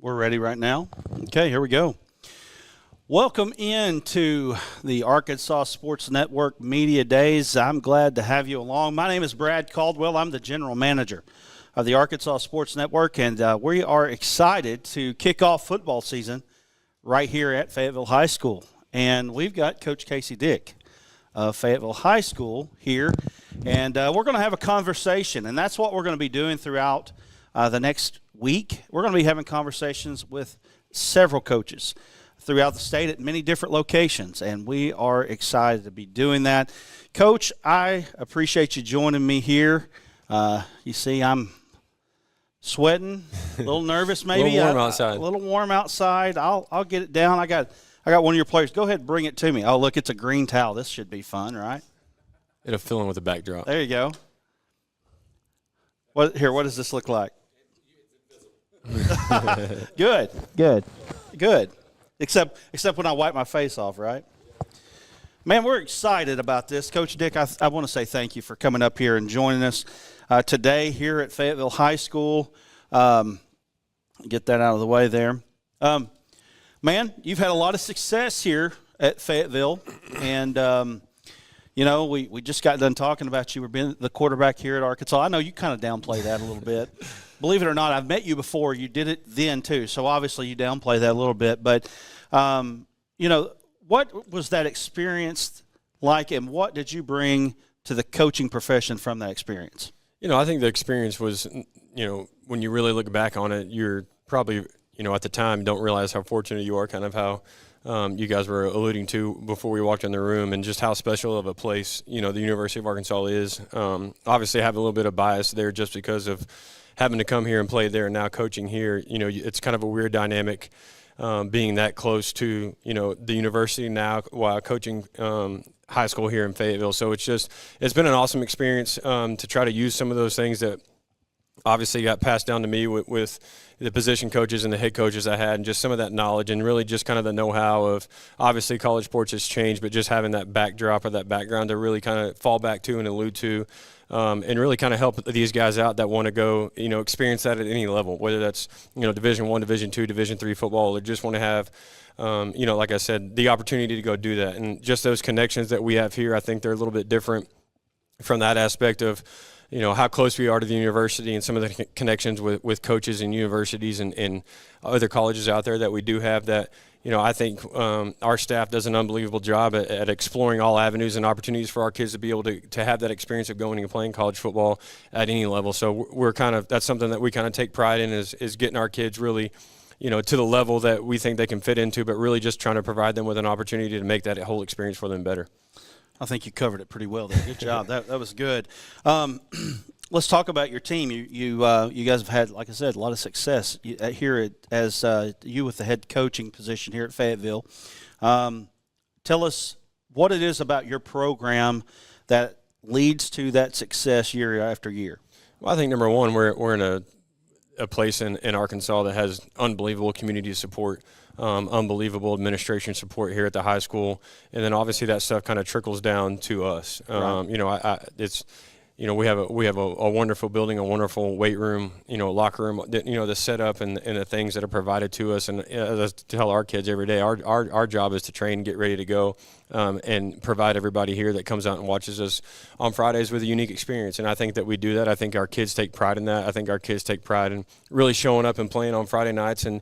We're ready right now. Okay, here we go. Welcome into the Arkansas Sports Network Media Days. I'm glad to have you along. My name is Brad Caldwell. I'm the general manager of the Arkansas Sports Network, and we are excited to kick off football season right here at Fayetteville High School. And we've got Coach Casey Dick of Fayetteville High School here, and we're going to have a conversation, and that's what we're going to be doing throughout the next week. We're going to be having conversations with several coaches throughout the state at many different locations, and we are excited to be doing that. Coach, I appreciate you joining me here. You see, I'm sweating, a little nervous maybe. A little warm outside. A little warm outside. I'll get it down. I got one of your players. Go ahead and bring it to me. Oh, look, it's a green towel. This should be fun, right? It'll fill in with a backdrop. There you go. What does this look like? Good. Except when I wipe my face off, right? Man, we're excited about this. Coach Dick, I want to say thank you for coming up here and joining us today here at Fayetteville High School. Get that out of the way there. Man, you've had a lot of success here at Fayetteville, and we just got done talking about you were being the quarterback here at Arkansas. I know you kind of downplay that a little bit. Believe it or not, I've met you before. You did it then too, so obviously you downplay that a little bit. But what was that experience like, and what did you bring to the coaching profession from that experience? I think the experience was, when you really look back on it, you're probably, at the time, don't realize how fortunate you are, kind of how you guys were alluding to before we walked in the room, and just how special of a place, the University of Arkansas is. Obviously, I have a little bit of bias there just because of having to come here and play there and now coaching here. It's kind of a weird dynamic being that close to, the university now while coaching high school here in Fayetteville. So it's been an awesome experience to try to use some of those things that obviously got passed down to me with the position coaches and the head coaches I had, and just some of that knowledge and really just kind of the know-how of, obviously college sports has changed, but just having that backdrop or that background to really kind of fall back to and allude to, and really kind of help these guys out that want to go, experience that at any level, whether that's, Division I, Division II, Division III football, or just want to have, like I said, the opportunity to go do that. And just those connections that we have here, I think they're a little bit different from that aspect of, how close we are to the university and some of the connections with coaches and universities and other colleges out there that we do have that, I think our staff does an unbelievable job at exploring all avenues and opportunities for our kids to be able to have that experience of going and playing college football at any level. So that's something that we kind of take pride in is getting our kids really, to the level that we think they can fit into, but really just trying to provide them with an opportunity to make that whole experience for them better. I think you covered it pretty well there. Good job. That was good. Let's talk about your team. You guys have had, like I said, a lot of success here as you with the head coaching position here at Fayetteville. Tell us what it is about your program that leads to that success year after year. Well, I think number one, we're in a place in Arkansas that has unbelievable community support. Unbelievable administration support here at the high school, and then obviously that stuff kind of trickles down to us. Right. We have a wonderful building, a wonderful weight room, locker room, the setup and the things that are provided to us. And as I tell our kids every day, our job is to train, get ready to go, and provide everybody here that comes out and watches us on Fridays with a unique experience. And I think that we do that. I think our kids take pride in that. I think our kids take pride in really showing up and playing on Friday nights and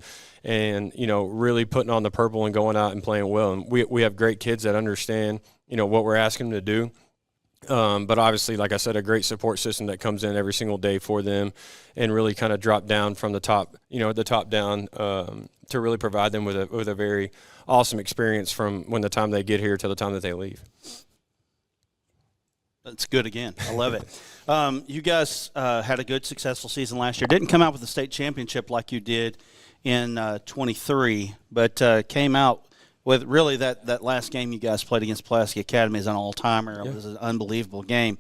really putting on the purple and going out and playing well. And we have great kids that understand, what we're asking them to do. But obviously, like I said, a great support system that comes in every single day for them and really kind of drop down from the top down to really provide them with a very awesome experience from when the time they get here to the time that they leave. That's good again. I love it. You guys had a good, successful season last year. Didn't come out with the state championship like you did in 23, but came out with really that last game you guys played against Pulaski Academy is an all-timer. It was an unbelievable game.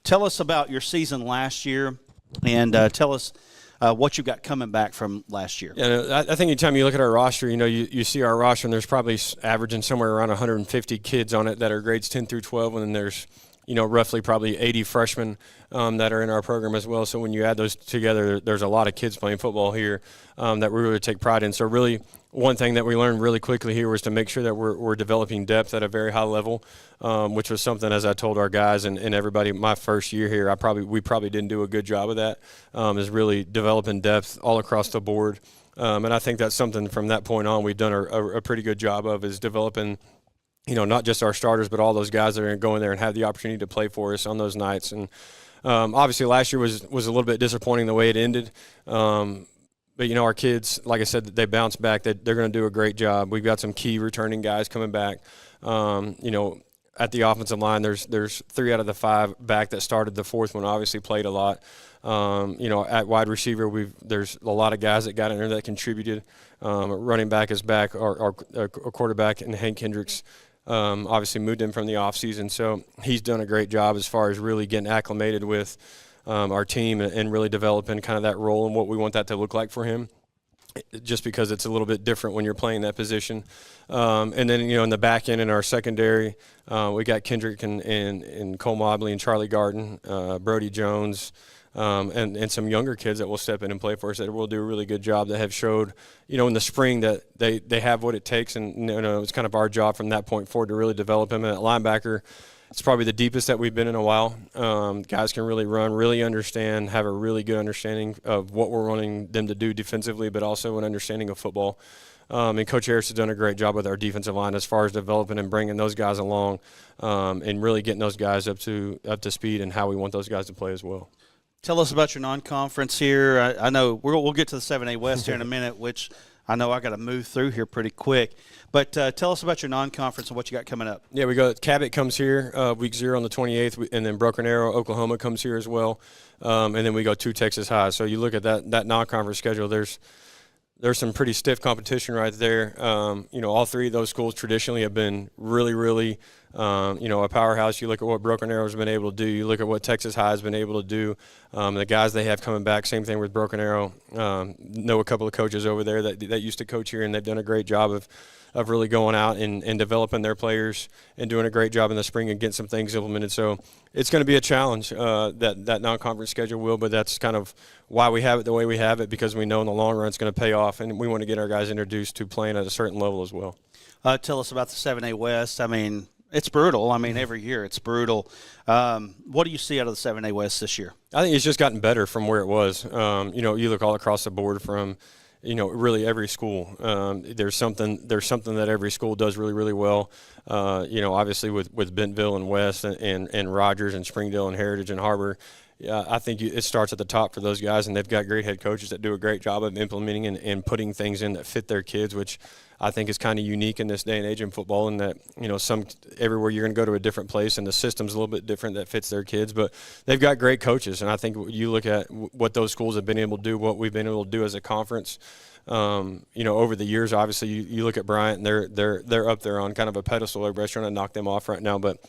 Tell us about your season last year, and tell us what you got coming back from last year. Yeah, I think anytime you look at our roster, you see our roster, and there's probably averaging somewhere around 150 kids on it that are grades 10 through 12, and then there's roughly probably 80 freshmen that are in our program as well. So when you add those together, there's a lot of kids playing football here that we really take pride in. So really, one thing that we learned really quickly here was to make sure that we're developing depth at a very high level, which was something, as I told our guys and everybody my first year here, we probably didn't do a good job of that, is really developing depth all across the board. And I think that's something from that point on we've done a pretty good job of, is developing, not just our starters, but all those guys that are going to go in there and have the opportunity to play for us on those nights. And obviously last year was a little bit disappointing the way it ended. But, our kids, like I said, they bounced back. They're going to do a great job. We've got some key returning guys coming back. At the offensive line, there's 3 out of the 5 back that started. The 4th one obviously played a lot. At wide receiver, there's a lot of guys that got in there that contributed. Running back is back. Our quarterback, and Hank Hendricks, obviously moved in from the offseason. So he's done a great job as far as really getting acclimated with our team and really developing kind of that role and what we want that to look like for him, just because it's a little bit different when you're playing that position. And then, in the back end in our secondary, we got Kendrick and Cole Mobley and Charlie Garden, Brody Jones, and some younger kids that will step in and play for us that will do a really good job, that have showed, in the spring that they have what it takes. And, it's kind of our job from that point forward to really develop him. And at linebacker, it's probably the deepest that we've been in a while. Guys can really run, really understand, have a really good understanding of what we're wanting them to do defensively, but also an understanding of football. And Coach Harris has done a great job with our defensive line as far as developing and bringing those guys along, and really getting those guys up to speed and how we want those guys to play as well. Tell us about your non-conference here. I know we'll get to the 7A West here in a minute, which I know I got to move through here pretty quick. But tell us about your non-conference and what you got coming up. Yeah, we got Cabot comes here week 0 on the 28th, and then Broken Arrow, Oklahoma comes here as well. And then we go to Texas High. So you look at that non-conference schedule, there's some pretty stiff competition right there. All 3 of those schools traditionally have been really, really, a powerhouse. You look at what Broken Arrow has been able to do. You look at what Texas High has been able to do. The guys they have coming back, same thing with Broken Arrow. Know a couple of coaches over there that used to coach here, and they've done a great job of really going out and developing their players and doing a great job in the spring and getting some things implemented. So it's going to be a challenge, that non-conference schedule will, but that's kind of why we have it the way we have it, because we know in the long run it's going to pay off, and we want to get our guys introduced to playing at a certain level as well. Tell us about the 7A West. I mean, it's brutal. I mean, every year it's brutal. What do you see out of the 7A West this year? I think it's just gotten better from where it was. You look all across the board from – really every school. There's something that every school does really, really well. Obviously with Bentonville and West and Rogers and Springdale and Heritage and Harbor, I think it starts at the top for those guys, and they've got great head coaches that do a great job of implementing and putting things in that fit their kids, which I think is kind of unique in this day and age in football, in that, everywhere you're going to go to a different place and the system's a little bit different that fits their kids. But they've got great coaches, and I think you look at what those schools have been able to do, what we've been able to do as a conference, over the years. Obviously, you look at Bryant, and they're up there on kind of a pedestal. Everybody's trying to knock them off right now, but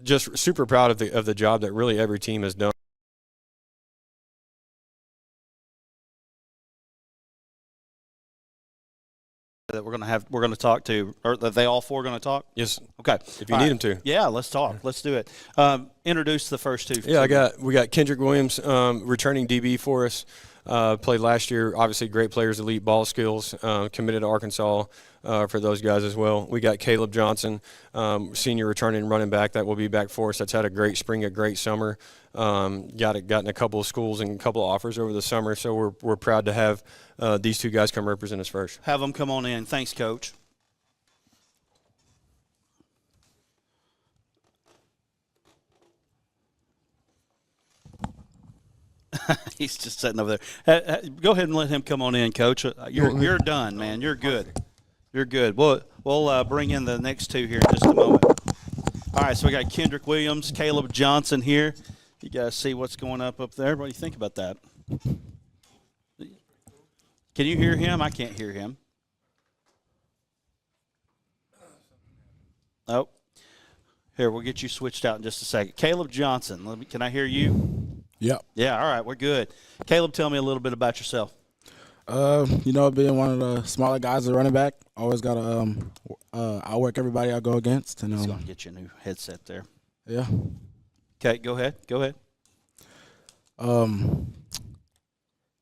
just super proud of the job that really every team has done. That we're going to talk to, or that they all 4 going to talk? Yes. Okay. If you need them to. Yeah, let's talk. Let's do it. Introduce the first 2. Yeah, we got Kendrick Williams, returning DB for us. Played last year. Obviously, great players, elite ball skills. Committed to Arkansas for those guys as well. We got Caleb Johnson, senior returning running back that will be back for us. That's had a great spring, a great summer. Gotten a couple of schools and a couple of offers over the summer. So we're proud to have these 2 guys come represent us first. Have them come on in. Thanks, Coach. He's just sitting over there. Go ahead and let him come on in, Coach. You're done, man. You're good. You're good. We'll bring in the next 2 here in just a moment. All right, so we got Kendrick Williams, Caleb Johnson here. You guys see what's going up there? What do you think about that? Can you hear him? I can't hear him. Oh. Here, we'll get you switched out in just a second. Caleb Johnson, can I hear you? Yep. Yeah, all right, we're good. Caleb, tell me a little bit about yourself. Being one of the smaller guys at running back, always got to outwork everybody I go against. And He's going to get you a new headset there. Yeah. Okay, go ahead.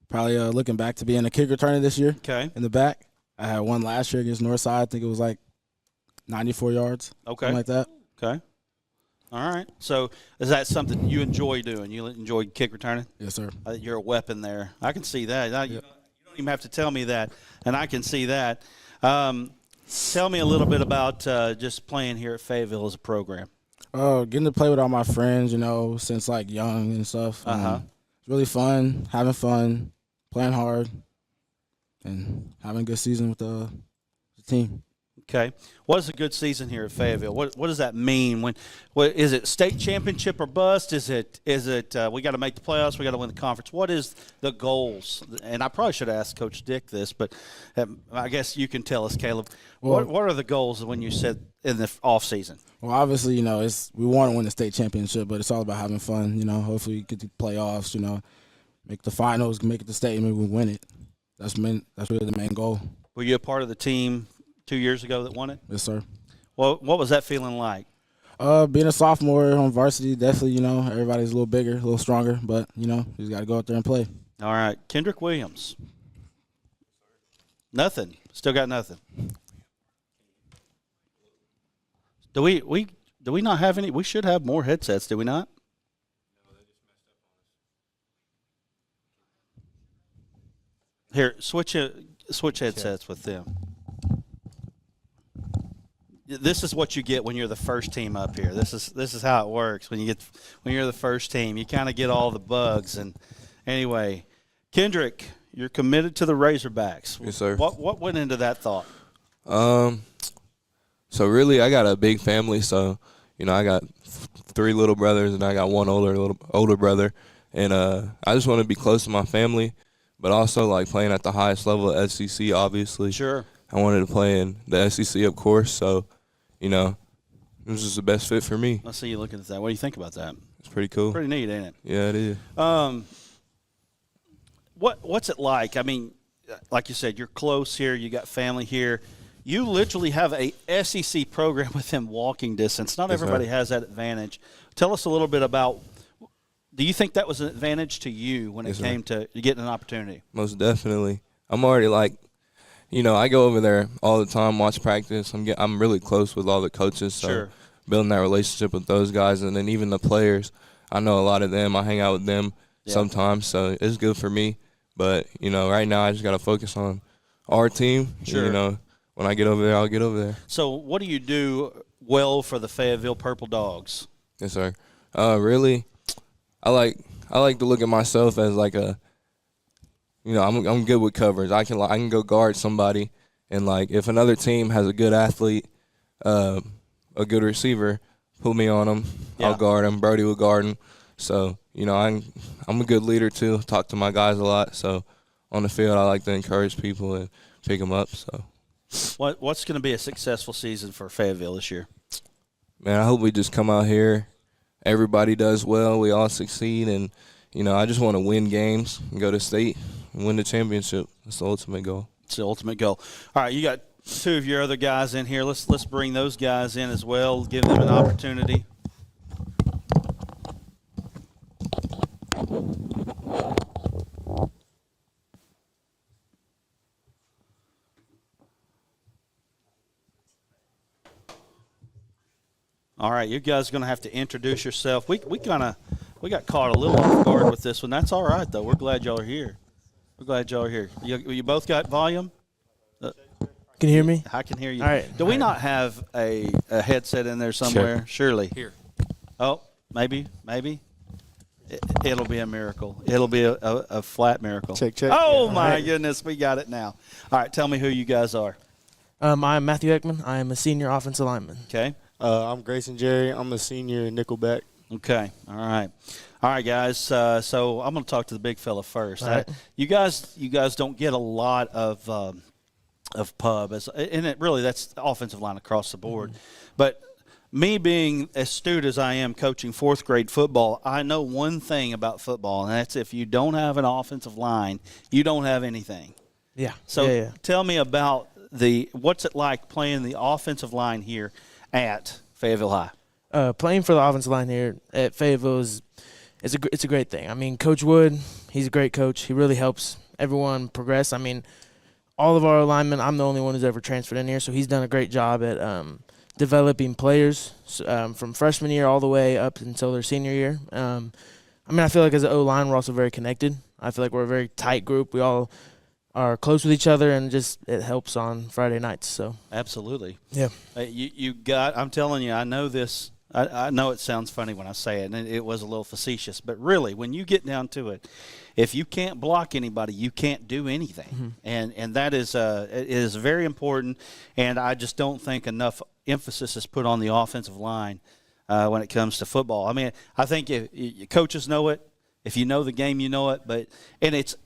Probably looking back to being a kick returner this year. Okay. In the back, I had one last year against Northside. I think it was like 94 yards. Okay. Something like that. Okay. All right. So is that something you enjoy doing? You enjoy kick returning? Yes, sir. You're a weapon there. I can see that. You don't even have to tell me that, and I can see that. Tell me a little bit about just playing here at Fayetteville as a program. Getting to play with all my friends, since like young and stuff. It's really fun, having fun, playing hard, and having a good season with the team. Okay. What is a good season here at Fayetteville? What does that mean? What is it, state championship or bust? Is it we got to make the playoffs, we got to win the conference? What is the goals? And I probably should have asked Coach Dick this, but I guess you can tell us, Caleb. What are the goals when you said in the off season? Well, obviously, we want to win the state championship, but it's all about having fun. Hopefully, get to playoffs. Make the finals, make it to state, and maybe we win it. That's really the main goal. Were you a part of the team 2 years ago that won it? Yes, sir. Well, what was that feeling like? Being a sophomore on varsity, definitely, everybody's a little bigger, a little stronger, but, you just got to go out there and play. All right. Kendrick Williams. Nothing. Still got nothing. Do we not have any? We should have more headsets, do we not? Here, switch headsets with them. This is what you get when you're the first team up here. This is how it works when you're the first team. You kind of get all the bugs. And anyway, Kendrick, you're committed to the Razorbacks. Yes, sir. What went into that thought? So really, I got a big family. So I got 3 little brothers and I got one older brother, and I just want to be close to my family, but also like playing at the highest level at SEC. Obviously, Sure. I wanted to play in the SEC, of course. So it was just the best fit for me. I see you looking at that. What do you think about that? It's pretty cool. Pretty neat, ain't it? Yeah, it is. What's it like? I mean, like you said, you're close here. You got family here. You literally have a SEC program within walking distance. Not everybody has that advantage. Tell us a little bit about. Do you think that was an advantage to you when it came to getting an opportunity? Most definitely. I'm already I go over there all the time, watch practice. I'm really close with all the coaches, so Sure. Building that relationship with those guys, and then even the players. I know a lot of them. I hang out with them sometimes, so it's good for me. But right now I just got to focus on our team. Sure. And, when I get over there, I'll get over there. So what do you do well for the Fayetteville Purple Dogs? Yes, sir. Really, I like to look at myself as like a. I'm good with coverage. I can go guard somebody, and if another team has a good athlete, a good receiver, put me on them. Yeah. I'll guard them. Brody will guard them. So I'm a good leader too. Talk to my guys a lot. So on the field, I like to encourage people and pick them up. So what's going to be a successful season for Fayetteville this year? Man, I hope we just come out here. Everybody does well. We all succeed, and I just want to win games and go to state and win the championship. That's the ultimate goal. It's the ultimate goal. All right, you got 2 of your other guys in here. Let's bring those guys in as well. Give them an opportunity. All right, you guys are going to have to introduce yourself. We got caught a little off guard with this one. That's all right, though. We're glad y'all are here. You both got volume? Can you hear me? I can hear you. All right. Do we not have a headset in there somewhere? Surely. Here. Oh, maybe. It'll be a miracle. It'll be a flat miracle. Check. Oh, Yeah. my All right. goodness. We got it now. All right, tell me who you guys are. I'm Matthew Ekman. I am a senior offensive lineman. Okay. I'm Grayson Jerry. I'm a senior nickelback. Okay. All right, guys. So I'm going to talk to the big fella first. All right. You guys don't get a lot of pub, and it really that's offensive line across the board. Mm-hmm. But me being as astute as I am coaching 4th grade football, I know one thing about football, and that's if you don't have an offensive line, you don't have anything. Yeah. So yeah. tell me about what's it like playing the offensive line here at Fayetteville High? Playing for the offensive line here at Fayetteville it's a great thing. I mean, Coach Wood, he's a great coach. He really helps everyone progress. I mean, all of our linemen, I'm the only one who's ever transferred in here, so he's done a great job at developing players from freshman year all the way up until their senior year. I mean, I feel like as an O-line, we're also very connected. I feel like we're a very tight group. We all are close with each other, and just it helps on Friday nights. So Absolutely. yeah, You got. I'm telling you, I know this. I know it sounds funny when I say it, and it was a little facetious, but really, when you get down to it, if you can't block anybody, you can't do anything, and that is it is very important. And I just don't think enough emphasis is put on the offensive line when it comes to football. I mean, I think if coaches know it. If you know the game, you know it.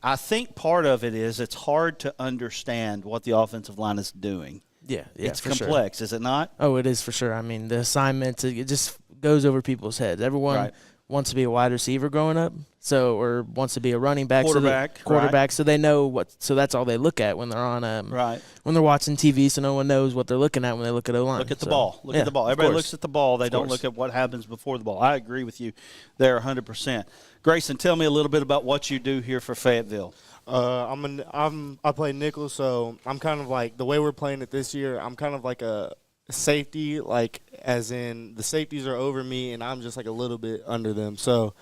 I think part of it is it's hard to understand what the offensive line is doing. yeah, It's for complex, Sure. is it not? Oh, it is for sure. I mean, the assignments, it just goes over people's heads. Everyone Right. wants to be a wide receiver growing up, or wants to be a running back, Quarterback, so they know what. So that's all they look at when they're on Right. when they're watching TV. So no one knows what they're looking at when they look at O-line. Look at the So, ball. Look yeah, at the ball. of Everybody course. looks at the ball. They don't look at what happens before the ball. I agree with you there 100%. Grayson, tell me a little bit about what you do here for Fayetteville. I play nickel, so I'm kind of like the way we're playing it this year. I'm kind of like a safety, like as in the safeties are over me and I'm just like a little bit under them. So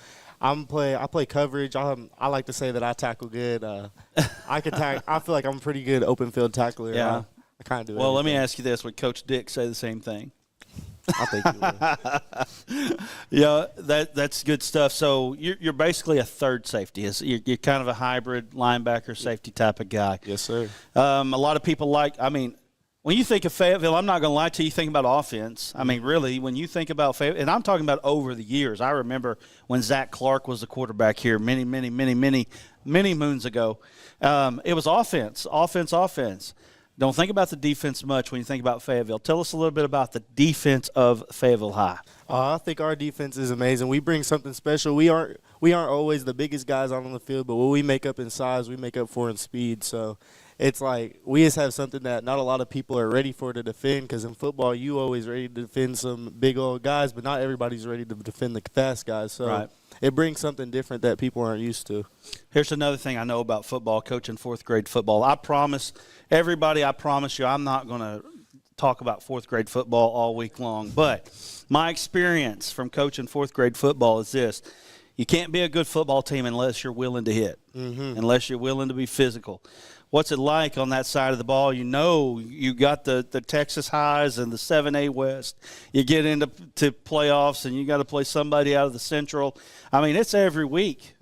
I play coverage. I like to say that I tackle good. I feel like I'm a pretty good open field tackler. Yeah. I kind of do. Well, let me everything. ask you this: would Coach Dick say the same thing? I think you would. Yeah, that's good stuff. So you're basically a third safety. You're kind of a hybrid linebacker safety type of guy. Yes, sir. A lot of people when you think of Fayetteville, I'm not going to lie to you, you think about offense. I mean, really, when you think about Fayetteville, and I'm talking about over the years. I remember when Zach Clark was the quarterback here many moons ago. It was offense. Don't think about the defense much when you think about Fayetteville. Tell us a little bit about the defense of Fayetteville High. I think our defense is amazing. We bring something special. We aren't always the biggest guys out on the field, but what we make up in size, we make up for in speed. So it's like we just have something that not a lot of people are ready for to defend, because in football you always ready to defend some big old guys, but not everybody's ready to defend the fast guys. So Right. It brings something different that people aren't used to. Here's another thing I know about football, coaching fourth grade football. I promise you I'm not going to talk about fourth grade football all week long. But my experience from coaching fourth grade football is this. You can't be a good football team unless you're willing to hit, unless you're willing to be physical. What's it like on that side of the ball? You know, you got the Texas Highs and the 7A West. You get into playoffs, and you got to play somebody out of the Central. I mean, it's every week.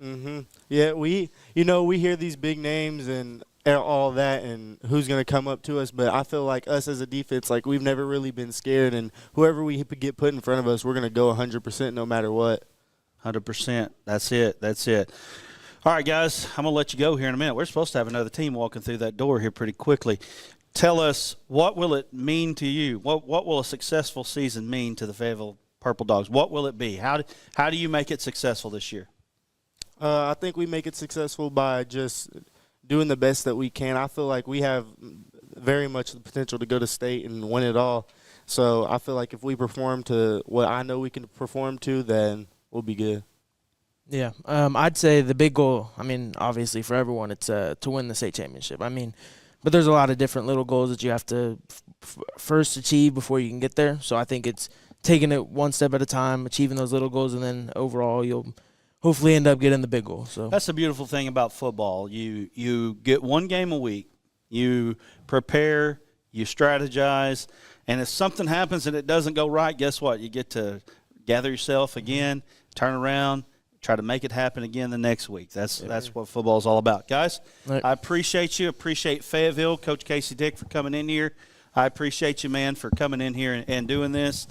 Yeah, we hear these big names and all that and who's going to come up to us, but I feel like us as a defense, like we've never really been scared, and whoever we get put in front of us, we're going to go 100% no matter what. 100%. That's it. All right, guys, I'm going to let you go here in a minute. We're supposed to have another team walking through that door here pretty quickly. Tell us, what will it mean to you? What will a successful season mean to the Fayetteville Purple Dogs? What will it be? How do you make it successful this year? I think we make it successful by just doing the best that we can. I feel like we have very much the potential to go to state and win it all. So I feel like if we perform to what I know we can perform to, then we'll be good. Yeah, I'd say the big goal, I mean, obviously for everyone, it's to win the state championship. I mean, but there's a lot of different little goals that you have to first achieve before you can get there. So I think it's taking it one step at a time, achieving those little goals, and then overall you'll hopefully end up getting the big goal. So that's the beautiful thing about football. You get one game a week. You prepare, you strategize, and if something happens and it doesn't go right, guess what? You get to gather yourself again, turn around, try to make it happen again the next week. That's what football is all about. Guys, right. I appreciate you. Appreciate Fayetteville, Coach Casey Dick, for coming in here. I appreciate you, man, for coming in here and doing this.